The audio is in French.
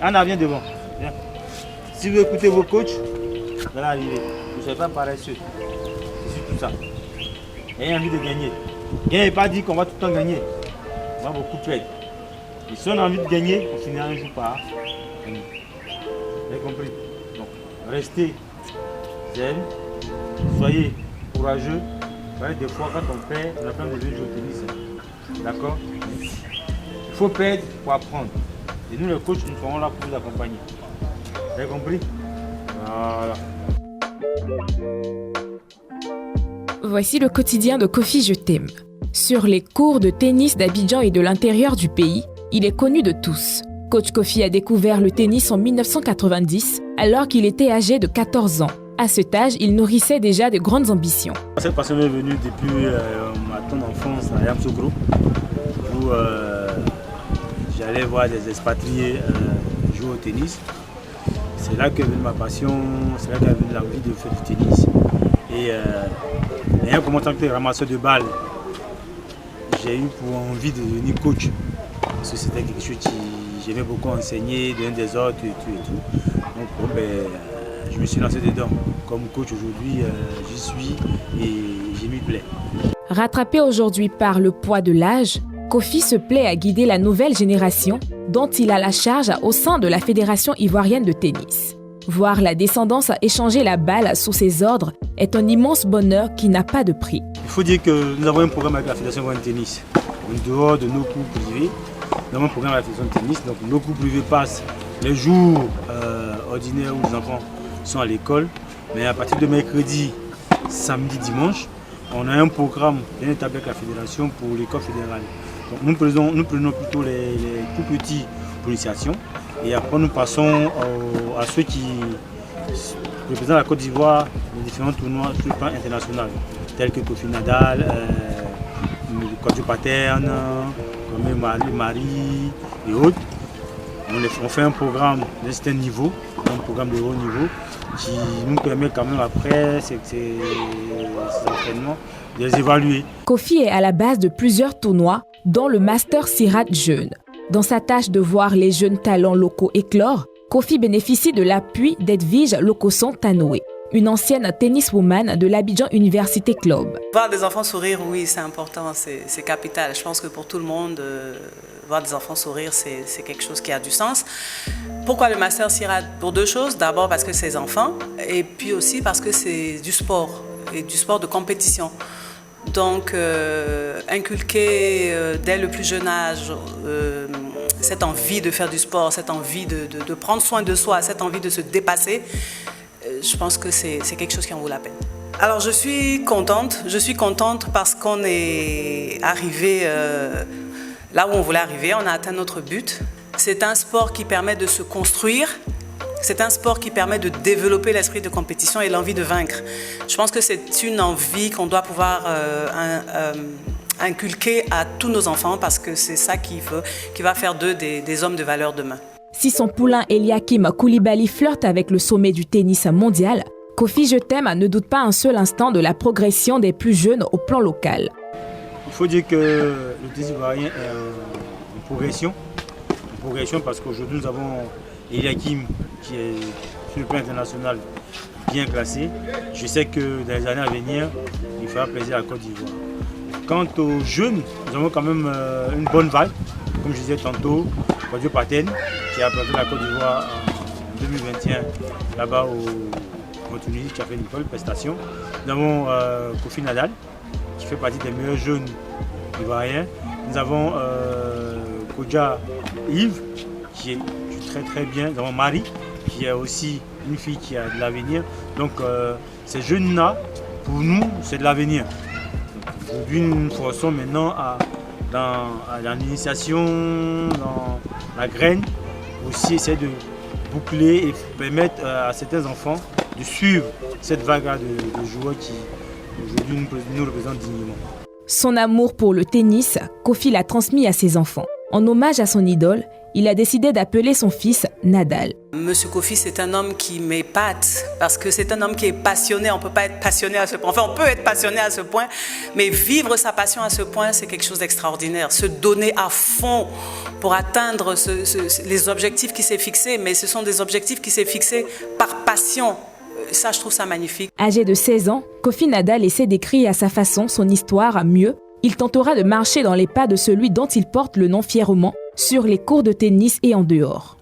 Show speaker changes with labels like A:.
A: Anna, viens devant. Viens. Si vous écoutez vos coachs, vous allez arriver. Vous ne soyez pas paresseux. C'est surtout ça. Ayez envie de gagner. Gagner n'est pas dit qu'on va tout le temps gagner. On va beaucoup perdre. Et si on a envie de gagner, on finira un jour par gagner. Vous avez compris? Donc, restez zen, soyez courageux. Des fois, quand on perd, on a besoin de jouer au tennis. D'accord? Il faut perdre pour apprendre. Et nous, les coachs, nous serons là pour vous accompagner. Vous avez compris? Voilà.
B: Voici le quotidien de Kofi Je t'aime. Sur les cours de tennis d'Abidjan et de l'intérieur du pays, il est connu de tous. Coach Kofi a découvert le tennis en 1990, alors qu'il était âgé de 14 ans. À cet âge, il nourrissait déjà de grandes ambitions.
A: Cette passion est venue depuis ma tendre enfance à Yamsoukro, où j'allais voir des expatriés jouer au tennis. C'est là qu'est venue ma passion, c'est là qu'est venue l'envie de faire du tennis. Et ayant commencé en tant que ramasseur de balles, j'ai eu pour envie de devenir coach. Parce que c'était quelque chose qui j'aimais beaucoup enseigner, donner des ordres et tout. Donc je me suis lancé dedans. Comme coach aujourd'hui, j'y suis et je m'y plais.
B: Rattrapé aujourd'hui par le poids de l'âge, Kofi se plaît à guider la nouvelle génération dont il a la charge au sein de la Fédération ivoirienne de tennis. Voir la descendance échanger la balle sous ses ordres est un immense bonheur qui n'a pas de prix.
A: Il faut dire que nous avons un programme avec la Fédération ivoirienne de tennis. En dehors de nos cours privés, nous avons un programme avec la Fédération de tennis. Donc nos cours privés passent les jours ordinaires où les enfants sont à l'école. Mais à partir de mercredi, samedi, dimanche, on a un programme bien établi avec la fédération pour l'école fédérale. Donc nous prenons plutôt les tout petits pour l'initiation et après nous passons à ceux qui représentent la Côte d'Ivoire dans différents tournois sur le plan international, tels que Kofi Nadal, Kodjo Paterne, comme Marie et autres. On fait un programme d'un certain niveau, un programme de haut niveau, qui nous permet quand même après ces entraînements de les évaluer.
B: Kofi est à la base de plusieurs tournois, dont le Master Sirat Jeune. Dans sa tâche de voir les jeunes talents locaux éclore, Kofi bénéficie de l'appui d'Edwige Lokoson Tanoé, une ancienne tenniswoman de l'Abidjan Université Club.
C: Voir des enfants sourire, oui, c'est important, c'est capital. Je pense que pour tout le monde, voir des enfants sourire, c'est quelque chose qui a du sens. Pourquoi le Master Sirat? Pour deux choses. D'abord parce que c'est des enfants et puis aussi parce que c'est du sport et du sport de compétition. Donc, inculquer dès le plus jeune âge cette envie de faire du sport, cette envie de prendre soin de soi, cette envie de se dépasser, je pense que c'est quelque chose qui en vaut la peine. Alors, je suis contente parce qu'on est arrivé là où on voulait arriver, on a atteint notre but. C'est un sport qui permet de se construire, c'est un sport qui permet de développer l'esprit de compétition et l'envie de vaincre. Je pense que c'est une envie qu'on doit pouvoir inculquer à tous nos enfants parce que c'est ça qui va faire d'eux des hommes de valeur demain.
B: Si son poulain Eliakim Koulibaly flirte avec le sommet du tennis mondial, Kofi Je t'aime ne doute pas un seul instant de la progression des plus jeunes au plan local.
A: Il faut dire que le tennis ivoirien est en progression. Parce qu'aujourd'hui nous avons Eliakim qui est sur le plan international bien classé. Je sais que dans les années à venir, il fera plaisir à la Côte d'Ivoire. Quant aux jeunes, nous avons quand même une bonne vague. Comme je disais tantôt, Kodjo Paterne qui a représenté la Côte d'Ivoire en 2021 là-bas en Tunisie, qui a fait une bonne prestation. Nous avons Kofi Nadal qui fait partie des meilleurs jeunes ivoiriens. Nous avons Kodja Yves qui est très bien. Nous avons Marie qui est aussi une fille qui a de l'avenir. Donc ces jeunes-là, pour nous, c'est de l'avenir. Aujourd'hui, nous nous forçons maintenant dans l'initiation, dans la graine, aussi essayer de boucler et permettre à certains enfants de suivre cette vague de joueurs qui aujourd'hui nous représentent dignement.
B: Son amour pour le tennis, Kofi l'a transmis à ses enfants. En hommage à son idole, il a décidé d'appeler son fils Nadal.
C: Monsieur Kofi, c'est un homme qui m'épate parce que c'est un homme qui est passionné. On ne peut pas être passionné à ce point. Enfin, on peut être passionné à ce point, mais vivre sa passion à ce point, c'est quelque chose d'extraordinaire. Se donner à fond pour atteindre les objectifs qu'il s'est fixés, mais ce sont des objectifs qu'il s'est fixés par passion. Ça, je trouve ça magnifique.
B: Âgé de 16 ans, Kofi Nadal essaie d'écrire à sa façon son histoire à mieux. Il tentera de marcher dans les pas de celui dont il porte le nom fièrement, sur les cours de tennis et en dehors.